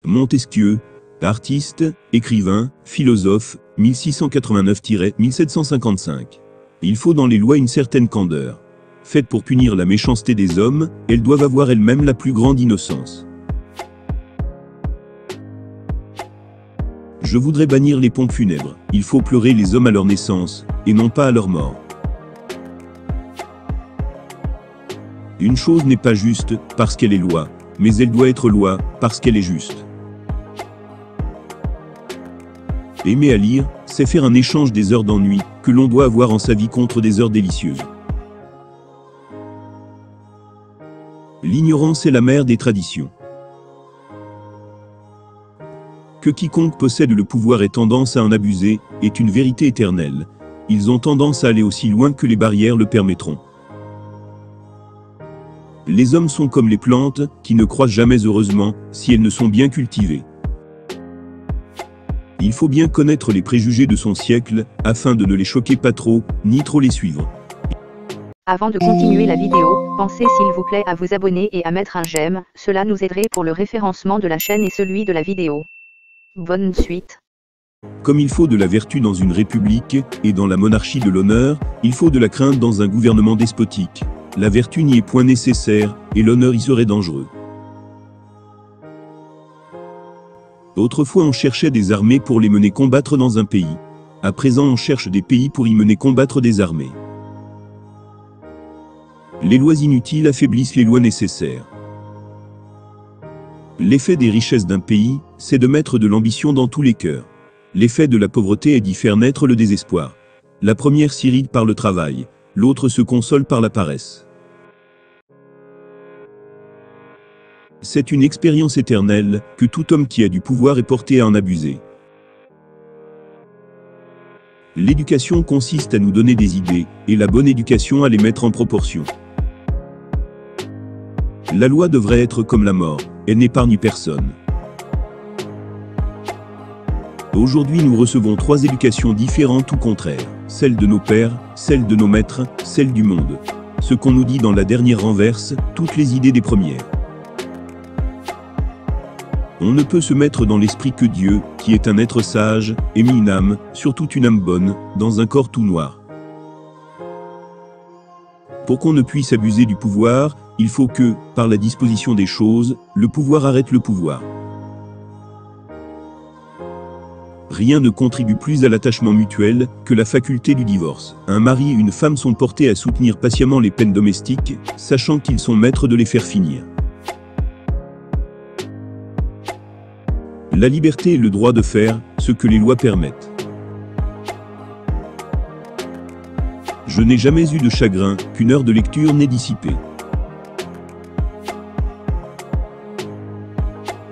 Montesquieu, artiste, écrivain, philosophe, 1689-1755. Il faut dans les lois une certaine candeur. Faites pour punir la méchanceté des hommes, elles doivent avoir elles-mêmes la plus grande innocence. Je voudrais bannir les pompes funèbres. Il faut pleurer les hommes à leur naissance, et non pas à leur mort. Une chose n'est pas juste, parce qu'elle est loi, mais elle doit être loi, parce qu'elle est juste. Aimer à lire, c'est faire un échange des heures d'ennui, que l'on doit avoir en sa vie contre des heures délicieuses. L'ignorance est la mère des traditions. Que quiconque possède le pouvoir ait tendance à en abuser, est une vérité éternelle. Ils ont tendance à aller aussi loin que les barrières le permettront. Les hommes sont comme les plantes, qui ne croissent jamais heureusement, si elles ne sont bien cultivées. Il faut bien connaître les préjugés de son siècle, afin de ne les choquer pas trop, ni trop les suivre. Avant de continuer la vidéo, pensez s'il vous plaît à vous abonner et à mettre un j'aime, cela nous aiderait pour le référencement de la chaîne et celui de la vidéo. Bonne suite. Comme il faut de la vertu dans une république, et dans la monarchie de l'honneur, il faut de la crainte dans un gouvernement despotique. La vertu n'y est point nécessaire, et l'honneur y serait dangereux. Autrefois on cherchait des armées pour les mener combattre dans un pays. À présent on cherche des pays pour y mener combattre des armées. Les lois inutiles affaiblissent les lois nécessaires. L'effet des richesses d'un pays, c'est de mettre de l'ambition dans tous les cœurs. L'effet de la pauvreté est d'y faire naître le désespoir. La première s'irrite par le travail, l'autre se console par la paresse. C'est une expérience éternelle, que tout homme qui a du pouvoir est porté à en abuser. L'éducation consiste à nous donner des idées, et la bonne éducation à les mettre en proportion. La loi devrait être comme la mort, elle n'épargne personne. Aujourd'hui nous recevons 3 éducations différentes ou contraires, celle de nos pères, celle de nos maîtres, celle du monde. Ce qu'on nous dit dans la dernière renverse, toutes les idées des premières. On ne peut se mettre dans l'esprit que Dieu, qui est un être sage, ait mis une âme, surtout une âme bonne, dans un corps tout noir. Pour qu'on ne puisse abuser du pouvoir, il faut que, par la disposition des choses, le pouvoir arrête le pouvoir. Rien ne contribue plus à l'attachement mutuel que la faculté du divorce. Un mari et une femme sont portés à soutenir patiemment les peines domestiques, sachant qu'ils sont maîtres de les faire finir. La liberté est le droit de faire ce que les lois permettent. Je n'ai jamais eu de chagrin qu'une heure de lecture n'ait dissipé.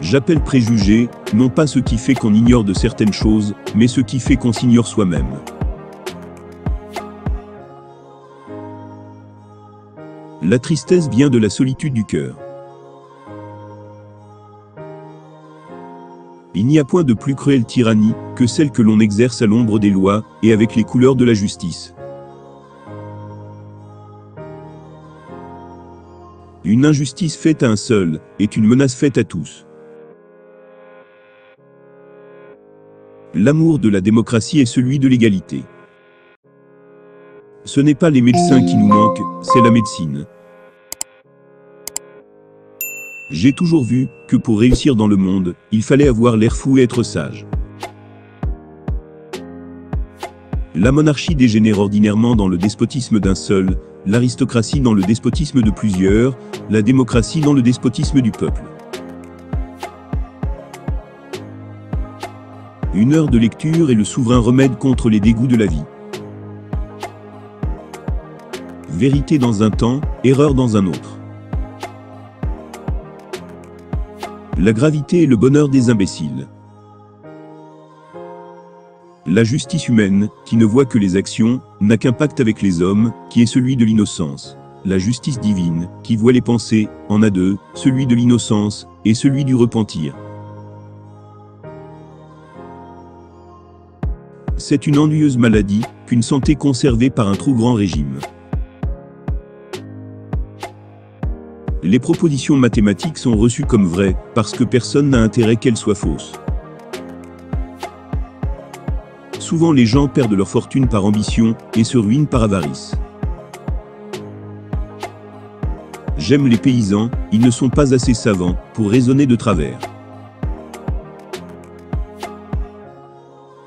J'appelle préjugés, non pas ce qui fait qu'on ignore de certaines choses, mais ce qui fait qu'on s'ignore soi-même. La tristesse vient de la solitude du cœur. Il n'y a point de plus cruelle tyrannie que celle que l'on exerce à l'ombre des lois et avec les couleurs de la justice. Une injustice faite à un seul est une menace faite à tous. L'amour de la démocratie est celui de l'égalité. Ce n'est pas les médecins qui nous manquent, c'est la médecine. J'ai toujours vu que pour réussir dans le monde, il fallait avoir l'air fou et être sage. La monarchie dégénère ordinairement dans le despotisme d'un seul, l'aristocratie dans le despotisme de plusieurs, la démocratie dans le despotisme du peuple. Une heure de lecture est le souverain remède contre les dégoûts de la vie. Vérité dans un temps, erreur dans un autre. La gravité est le bonheur des imbéciles. La justice humaine, qui ne voit que les actions, n'a qu'un pacte avec les hommes, qui est celui de l'innocence. La justice divine, qui voit les pensées, en a deux, celui de l'innocence, et celui du repentir. C'est une ennuyeuse maladie, qu'une santé conservée par un trop grand régime. Les propositions mathématiques sont reçues comme vraies, parce que personne n'a intérêt qu'elles soient fausses. Souvent les gens perdent leur fortune par ambition, et se ruinent par avarice. J'aime les paysans, ils ne sont pas assez savants, pour raisonner de travers.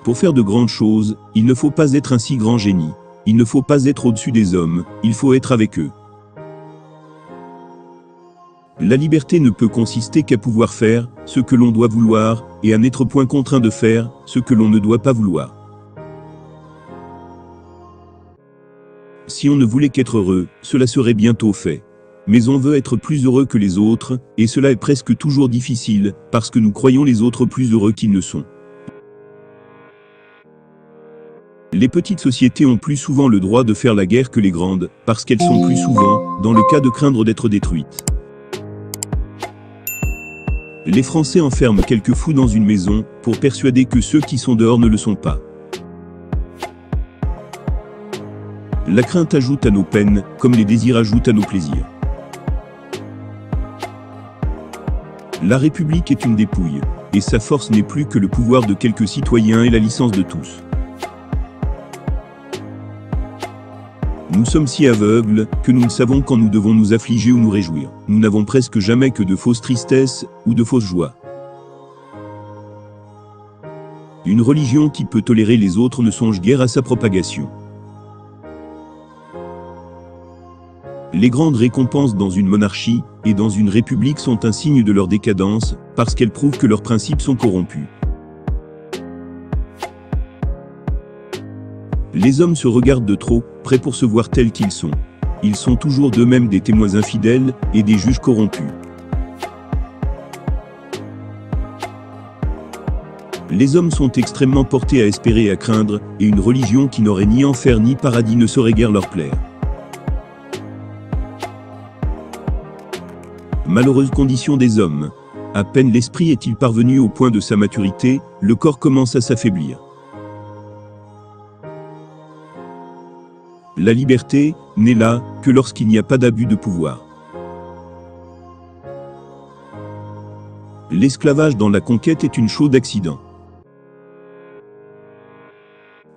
Pour faire de grandes choses, il ne faut pas être un si grand génie. Il ne faut pas être au-dessus des hommes, il faut être avec eux. La liberté ne peut consister qu'à pouvoir faire ce que l'on doit vouloir, et à n'être point contraint de faire ce que l'on ne doit pas vouloir. Si on ne voulait qu'être heureux, cela serait bientôt fait. Mais on veut être plus heureux que les autres, et cela est presque toujours difficile, parce que nous croyons les autres plus heureux qu'ils ne sont. Les petites sociétés ont plus souvent le droit de faire la guerre que les grandes, parce qu'elles sont plus souvent, dans le cas de craindre d'être détruites. Les Français enferment quelques fous dans une maison, pour persuader que ceux qui sont dehors ne le sont pas. La crainte ajoute à nos peines, comme les désirs ajoutent à nos plaisirs. La République est une dépouille, et sa force n'est plus que le pouvoir de quelques citoyens et la licence de tous. Nous sommes si aveugles, que nous ne savons quand nous devons nous affliger ou nous réjouir. Nous n'avons presque jamais que de fausses tristesses, ou de fausses joies. Une religion qui peut tolérer les autres ne songe guère à sa propagation. Les grandes récompenses dans une monarchie et dans une république sont un signe de leur décadence, parce qu'elles prouvent que leurs principes sont corrompus. Les hommes se regardent de trop près pour se voir tels qu'ils sont. Ils sont toujours d'eux-mêmes des témoins infidèles et des juges corrompus. Les hommes sont extrêmement portés à espérer et à craindre, et une religion qui n'aurait ni enfer ni paradis ne saurait guère leur plaire. Malheureuse condition des hommes. À peine l'esprit est-il parvenu au point de sa maturité, le corps commence à s'affaiblir. La liberté n'est là que lorsqu'il n'y a pas d'abus de pouvoir. L'esclavage dans la conquête est une chaude accident.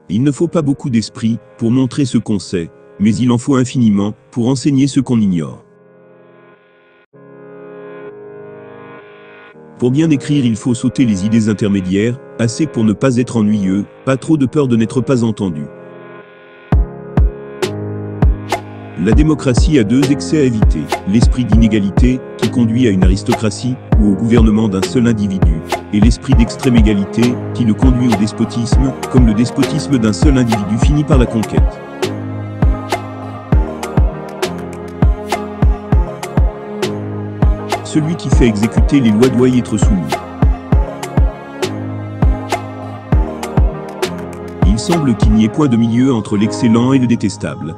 Il ne faut pas beaucoup d'esprit pour montrer ce qu'on sait, mais il en faut infiniment pour enseigner ce qu'on ignore. Pour bien écrire, il faut sauter les idées intermédiaires, assez pour ne pas être ennuyeux, pas trop de peur de n'être pas entendu. La démocratie a deux excès à éviter, l'esprit d'inégalité, qui conduit à une aristocratie, ou au gouvernement d'un seul individu, et l'esprit d'extrême égalité, qui le conduit au despotisme, comme le despotisme d'un seul individu finit par la conquête. Celui qui fait exécuter les lois doit y être soumis. Il semble qu'il n'y ait point de milieu entre l'excellent et le détestable.